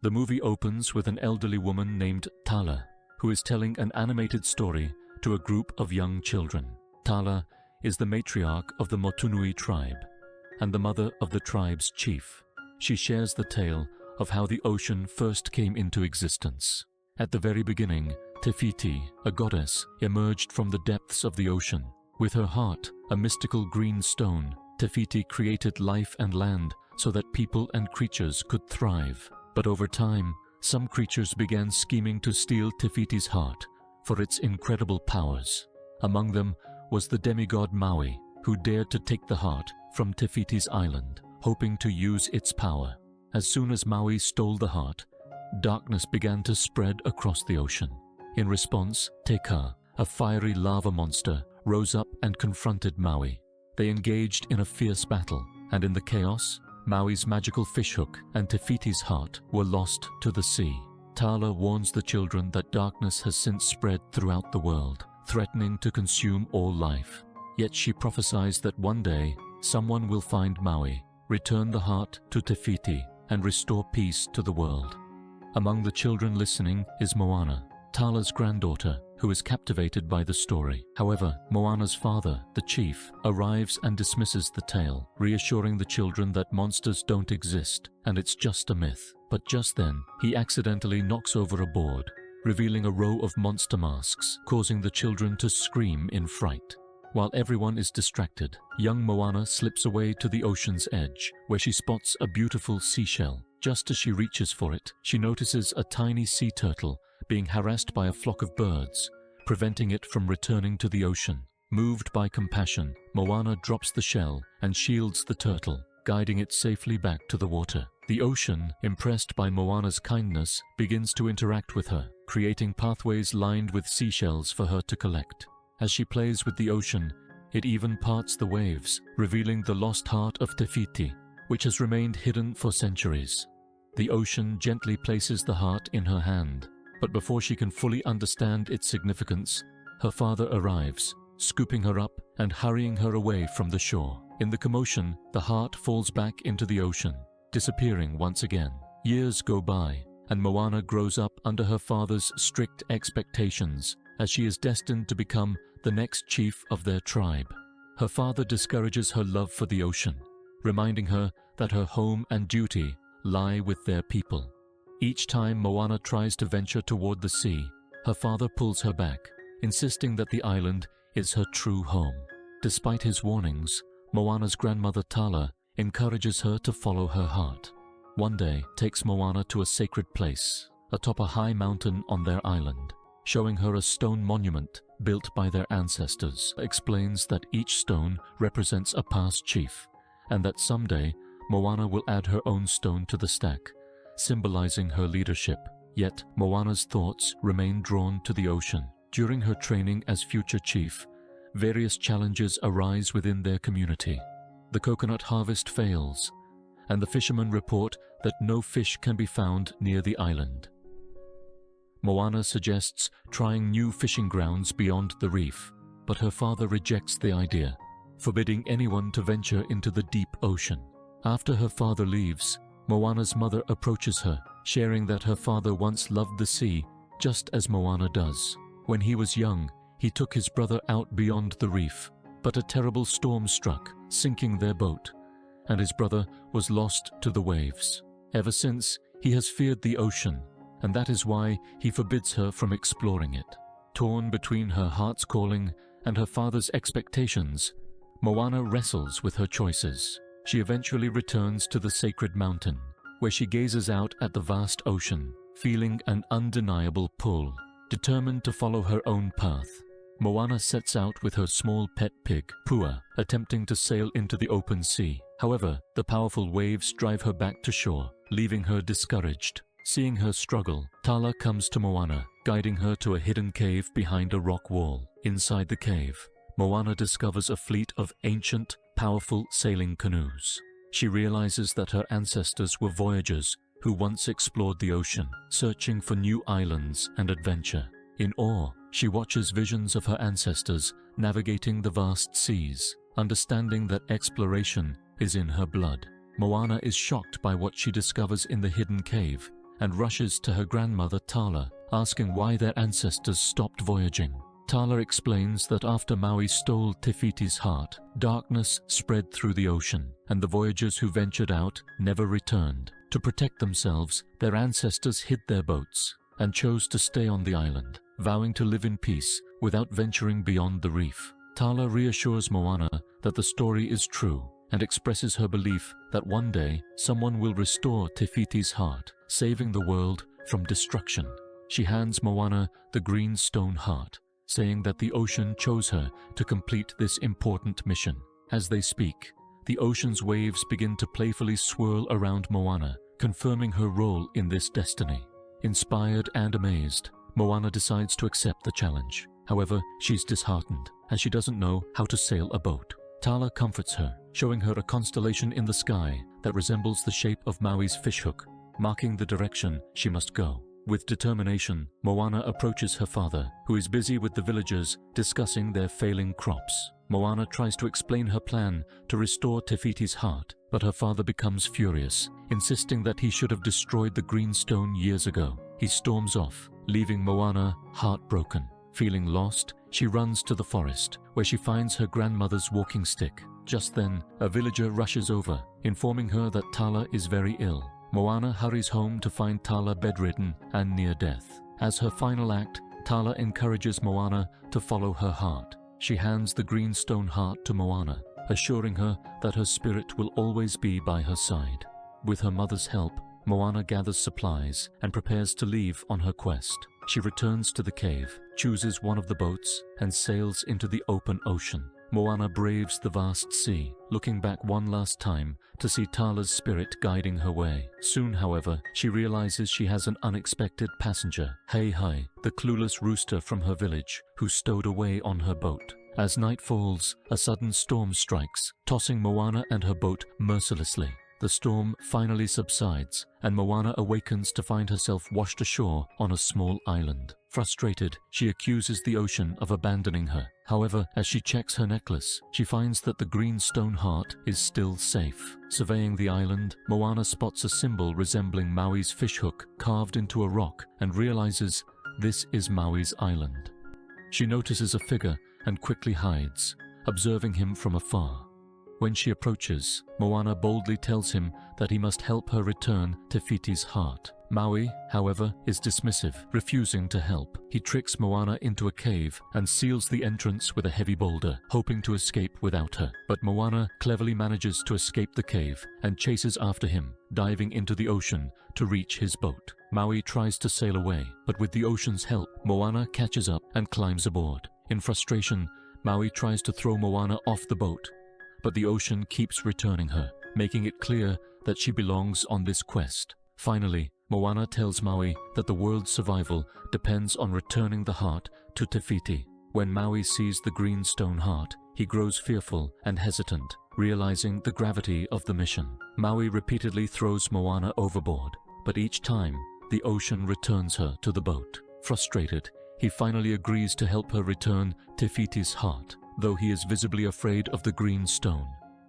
The movie opens with an elderly woman named Tala, who is telling an animated story to a group of young children. Tala is the matriarch of the Motunui tribe and the mother of the tribe's chief. She shares the tale of how the ocean first came into existence. At the very beginning, Te Fiti, a goddess, emerged from the depths of the ocean. With her heart, a mystical green stone, Te Fiti created life and land so that people and creatures could thrive. But over time, some creatures began scheming to steal Te Fiti's heart for its incredible powers. Among them was the demigod Maui, who dared to take the heart from Te Fiti's island, hoping to use its power. As soon as Maui stole the heart, darkness began to spread across the ocean. In response, Teka, a fiery lava monster, rose up and confronted Maui. They engaged in a fierce battle, and in the chaos, Maui's magical fishhook and Te Fiti's heart were lost to the sea. Tala warns the children that darkness has since spread throughout the world, threatening to consume all life. Yet she prophesies that one day, someone will find Maui, return the heart to Te Fiti, and restore peace to the world. Among the children listening is Moana, Tala's granddaughter, who is captivated by the story. However, Moana's father, the chief, arrives and dismisses the tale, reassuring the children that monsters don't exist and it's just a myth. But just then, he accidentally knocks over a board, revealing a row of monster masks, causing the children to scream in fright. While everyone is distracted, young Moana slips away to the ocean's edge, where she spots a beautiful seashell. Just as she reaches for it, she notices a tiny sea turtle being harassed by a flock of birds, preventing it from returning to the ocean. Moved by compassion, Moana drops the shell and shields the turtle, guiding it safely back to the water. The ocean, impressed by Moana's kindness, begins to interact with her, creating pathways lined with seashells for her to collect. As she plays with the ocean, it even parts the waves, revealing the lost heart of Te Fiti, which has remained hidden for centuries. The ocean gently places the heart in her hand, but before she can fully understand its significance, her father arrives, scooping her up and hurrying her away from the shore. In the commotion, the heart falls back into the ocean, disappearing once again. Years go by, and Moana grows up under her father's strict expectations, as she is destined to become the next chief of their tribe. Her father discourages her love for the ocean, reminding her that her home and duty lie with their people. Each time Moana tries to venture toward the sea, her father pulls her back, insisting that the island is her true home. Despite his warnings, Moana's grandmother Tala encourages her to follow her heart. One day takes Moana to a sacred place, atop a high mountain on their island. Showing her a stone monument built by their ancestors, explains that each stone represents a past chief, and that someday Moana will add her own stone to the stack, symbolizing her leadership. Yet Moana's thoughts remain drawn to the ocean. During her training as future chief, various challenges arise within their community. The coconut harvest fails, and the fishermen report that no fish can be found near the island. Moana suggests trying new fishing grounds beyond the reef, but her father rejects the idea, forbidding anyone to venture into the deep ocean. After her father leaves, Moana's mother approaches her, sharing that her father once loved the sea just as Moana does. When he was young, he took his brother out beyond the reef, but a terrible storm struck, sinking their boat, and his brother was lost to the waves. Ever since, he has feared the ocean, and that is why he forbids her from exploring it. Torn between her heart's calling and her father's expectations, Moana wrestles with her choices. She eventually returns to the sacred mountain, where she gazes out at the vast ocean, feeling an undeniable pull. Determined to follow her own path, Moana sets out with her small pet pig, Pua, attempting to sail into the open sea. However, the powerful waves drive her back to shore, leaving her discouraged. Seeing her struggle, Tala comes to Moana, guiding her to a hidden cave behind a rock wall. Inside the cave, Moana discovers a fleet of ancient, powerful sailing canoes. She realizes that her ancestors were voyagers who once explored the ocean, searching for new islands and adventure. In awe, she watches visions of her ancestors navigating the vast seas, understanding that exploration is in her blood. Moana is shocked by what she discovers in the hidden cave, and rushes to her grandmother Tala, asking why their ancestors stopped voyaging. Tala explains that after Maui stole Te Fiti's heart, darkness spread through the ocean, and the voyagers who ventured out never returned. To protect themselves, their ancestors hid their boats and chose to stay on the island, vowing to live in peace without venturing beyond the reef. Tala reassures Moana that the story is true and expresses her belief that one day someone will restore Te Fiti's heart, saving the world from destruction. She hands Moana the green stone heart, saying that the ocean chose her to complete this important mission. As they speak, the ocean's waves begin to playfully swirl around Moana, confirming her role in this destiny. Inspired and amazed, Moana decides to accept the challenge. However, she's disheartened, as she doesn't know how to sail a boat. Tala comforts her, showing her a constellation in the sky that resembles the shape of Maui's fishhook, marking the direction she must go. With determination, Moana approaches her father, who is busy with the villagers discussing their failing crops. Moana tries to explain her plan to restore Te Fiti's heart, but her father becomes furious, insisting that he should have destroyed the green stone years ago. He storms off, leaving Moana heartbroken. Feeling lost, she runs to the forest, where she finds her grandmother's walking stick. Just then, a villager rushes over, informing her that Tala is very ill. Moana hurries home to find Tala bedridden and near death. As her final act, Tala encourages Moana to follow her heart. She hands the green stone heart to Moana, assuring her that her spirit will always be by her side. With her mother's help, Moana gathers supplies and prepares to leave on her quest. She returns to the cave, chooses one of the boats, and sails into the open ocean. Moana braves the vast sea, looking back one last time to see Tala's spirit guiding her way. Soon, however, she realizes she has an unexpected passenger, Heihei, the clueless rooster from her village, who stowed away on her boat. As night falls, a sudden storm strikes, tossing Moana and her boat mercilessly. The storm finally subsides, and Moana awakens to find herself washed ashore on a small island. Frustrated, she accuses the ocean of abandoning her. However, as she checks her necklace, she finds that the green stone heart is still safe. Surveying the island, Moana spots a symbol resembling Maui's fishhook carved into a rock and realizes this is Maui's island. She notices a figure and quickly hides, observing him from afar. When she approaches, Moana boldly tells him that he must help her return Te Fiti's heart. Maui, however, is dismissive, refusing to help. He tricks Moana into a cave and seals the entrance with a heavy boulder, hoping to escape without her. But Moana cleverly manages to escape the cave and chases after him, diving into the ocean to reach his boat. Maui tries to sail away, but with the ocean's help, Moana catches up and climbs aboard. In frustration, Maui tries to throw Moana off the boat, but the ocean keeps returning her, making it clear that she belongs on this quest. Finally, Moana tells Maui that the world's survival depends on returning the heart to Te Fiti. When Maui sees the green stone heart, he grows fearful and hesitant, realizing the gravity of the mission. Maui repeatedly throws Moana overboard, but each time, the ocean returns her to the boat. Frustrated, he finally agrees to help her return Te Fiti's heart, though he is visibly afraid of the green stone.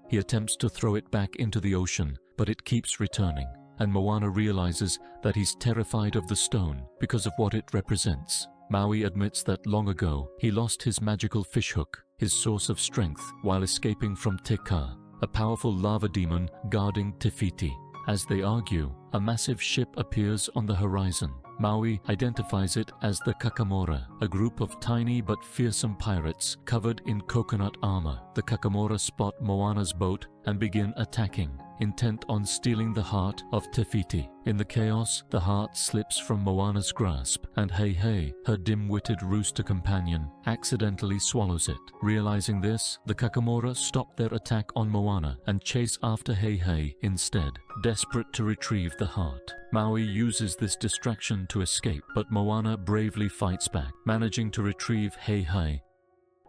He attempts to throw it back into the ocean, but it keeps returning, and Moana realizes that he's terrified of the stone because of what it represents. Maui admits that long ago, he lost his magical fishhook, his source of strength, while escaping from Te Ka, a powerful lava demon guarding Te Fiti. As they argue, a massive ship appears on the horizon. Maui identifies it as the Kakamora, a group of tiny but fearsome pirates covered in coconut armor. The Kakamora spot Moana's boat and begin attacking, intent on stealing the heart of Te Fiti. In the chaos, the heart slips from Moana's grasp, and Heihei, her dim-witted rooster companion, accidentally swallows it. Realizing this, the Kakamora stop their attack on Moana and chase after Heihei instead, desperate to retrieve the heart. Maui uses this distraction to escape, but Moana bravely fights back, managing to retrieve Heihei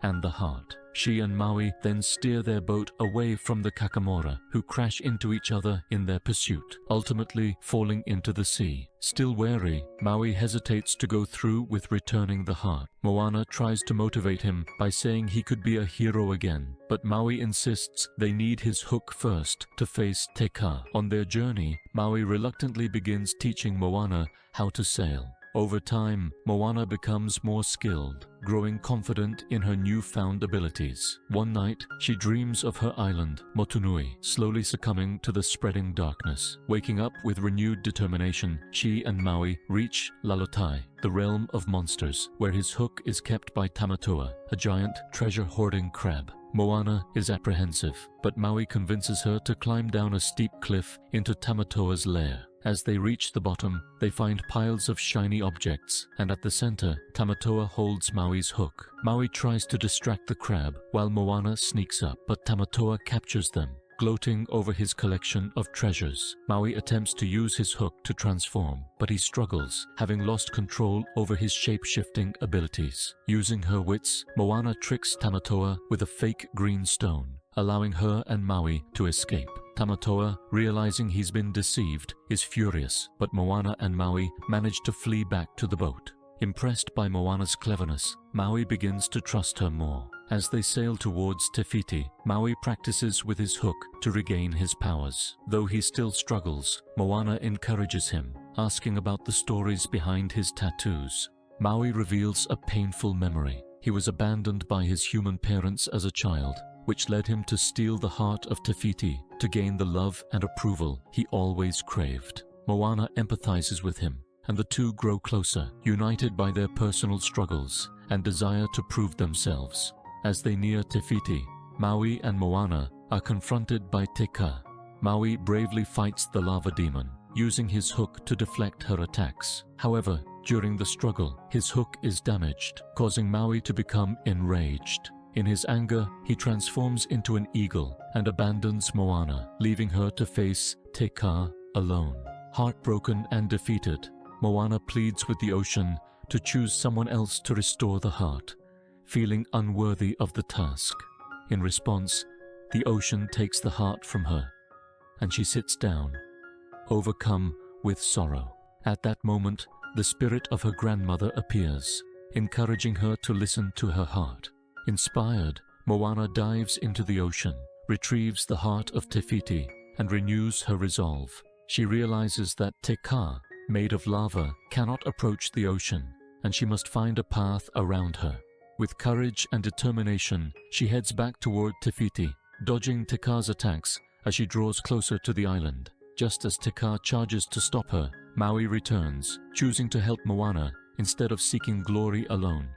and the heart. She and Maui then steer their boat away from the Kakamora, who crash into each other in their pursuit, ultimately falling into the sea. Still wary, Maui hesitates to go through with returning the heart. Moana tries to motivate him by saying he could be a hero again, but Maui insists they need his hook first to face Te Kā. On their journey, Maui reluctantly begins teaching Moana how to sail. Over time, Moana becomes more skilled, growing confident in her newfound abilities. One night, she dreams of her island, Motunui, slowly succumbing to the spreading darkness. Waking up with renewed determination, she and Maui reach Lalotai, the realm of monsters, where his hook is kept by Tamatoa, a giant treasure-hoarding crab. Moana is apprehensive, but Maui convinces her to climb down a steep cliff into Tamatoa's lair. As they reach the bottom, they find piles of shiny objects, and at the center, Tamatoa holds Maui's hook. Maui tries to distract the crab, while Moana sneaks up, but Tamatoa captures them. Gloating over his collection of treasures, Maui attempts to use his hook to transform, but he struggles, having lost control over his shape-shifting abilities. Using her wits, Moana tricks Tamatoa with a fake green stone, allowing her and Maui to escape. Tamatoa, realizing he's been deceived, is furious, but Moana and Maui manage to flee back to the boat. Impressed by Moana's cleverness, Maui begins to trust her more. As they sail towards Te Fiti, Maui practices with his hook to regain his powers. Though he still struggles, Moana encourages him, asking about the stories behind his tattoos. Maui reveals a painful memory. He was abandoned by his human parents as a child, which led him to steal the heart of Te Fiti to gain the love and approval he always craved. Moana empathizes with him, and the two grow closer, united by their personal struggles and desire to prove themselves. As they near Te Fiti, Maui and Moana are confronted by Te Kā. Maui bravely fights the lava demon, using his hook to deflect her attacks. However, during the struggle, his hook is damaged, causing Maui to become enraged. In his anger, he transforms into an eagle and abandons Moana, leaving her to face Te Kā alone. Heartbroken and defeated, Moana pleads with the ocean to choose someone else to restore the heart, feeling unworthy of the task. In response, the ocean takes the heart from her, and she sits down, overcome with sorrow. At that moment, the spirit of her grandmother appears, encouraging her to listen to her heart. Inspired, Moana dives into the ocean, retrieves the heart of Te Fiti, and renews her resolve. She realizes that Te Kā, made of lava, cannot approach the ocean, and she must find a path around her. With courage and determination, she heads back toward Te Fiti, dodging Te Kā's attacks as she draws closer to the island. Just as Te Kā charges to stop her, Maui returns, choosing to help Moana instead of seeking glory alone.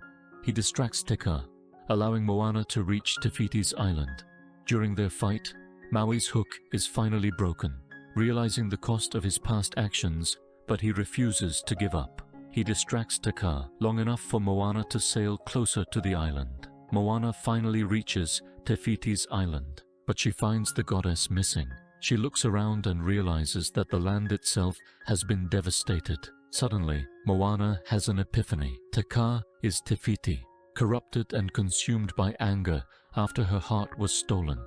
He distracts Te Kā, allowing Moana to reach Te Fiti's island. During their fight, Maui's hook is finally broken, realizing the cost of his past actions, but he refuses to give up. He distracts Te Kā long enough for Moana to sail closer to the island. Moana finally reaches Te Fiti's island, but she finds the goddess missing. She looks around and realizes that the land itself has been devastated. Suddenly, Moana has an epiphany. Te Kā is Te Fiti, corrupted and consumed by anger after her heart was stolen.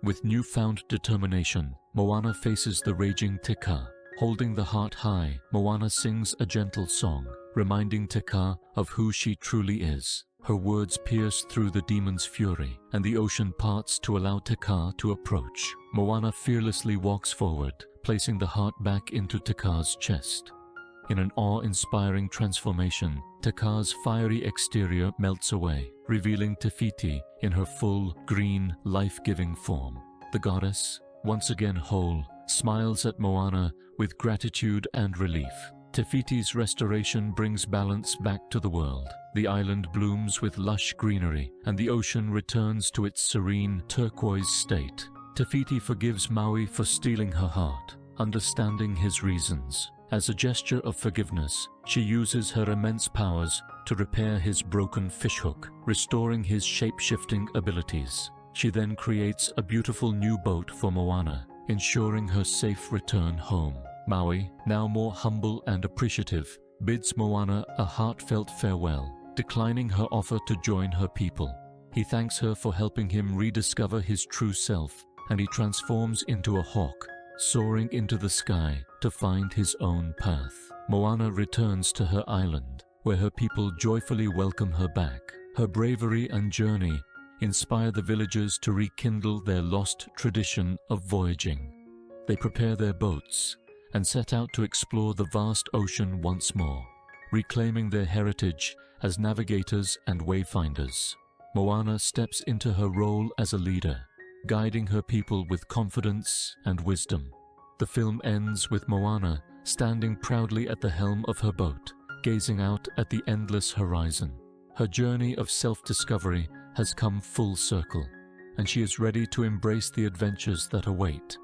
With newfound determination, Moana faces the raging Te Kā. Holding the heart high, Moana sings a gentle song, reminding Te Kā of who she truly is. Her words pierce through the demon's fury, and the ocean parts to allow Te Kā to approach. Moana fearlessly walks forward, placing the heart back into Te Kā's chest. In an awe-inspiring transformation, Te Kā's fiery exterior melts away, revealing Te Fiti in her full, green, life-giving form. The goddess, once again whole, smiles at Moana with gratitude and relief. Te Fiti's restoration brings balance back to the world. The island blooms with lush greenery, and the ocean returns to its serene, turquoise state. Te Fiti forgives Maui for stealing her heart, understanding his reasons. As a gesture of forgiveness, she uses her immense powers to repair his broken fishhook, restoring his shape-shifting abilities. She then creates a beautiful new boat for Moana, ensuring her safe return home. Maui, now more humble and appreciative, bids Moana a heartfelt farewell, declining her offer to join her people. He thanks her for helping him rediscover his true self, and he transforms into a hawk, soaring into the sky to find his own path. Moana returns to her island, where her people joyfully welcome her back. Her bravery and journey inspire the villagers to rekindle their lost tradition of voyaging. They prepare their boats and set out to explore the vast ocean once more, reclaiming their heritage as navigators and wayfinders. Moana steps into her role as a leader, guiding her people with confidence and wisdom. The film ends with Moana standing proudly at the helm of her boat, gazing out at the endless horizon. Her journey of self-discovery has come full circle, and she is ready to embrace the adventures that await.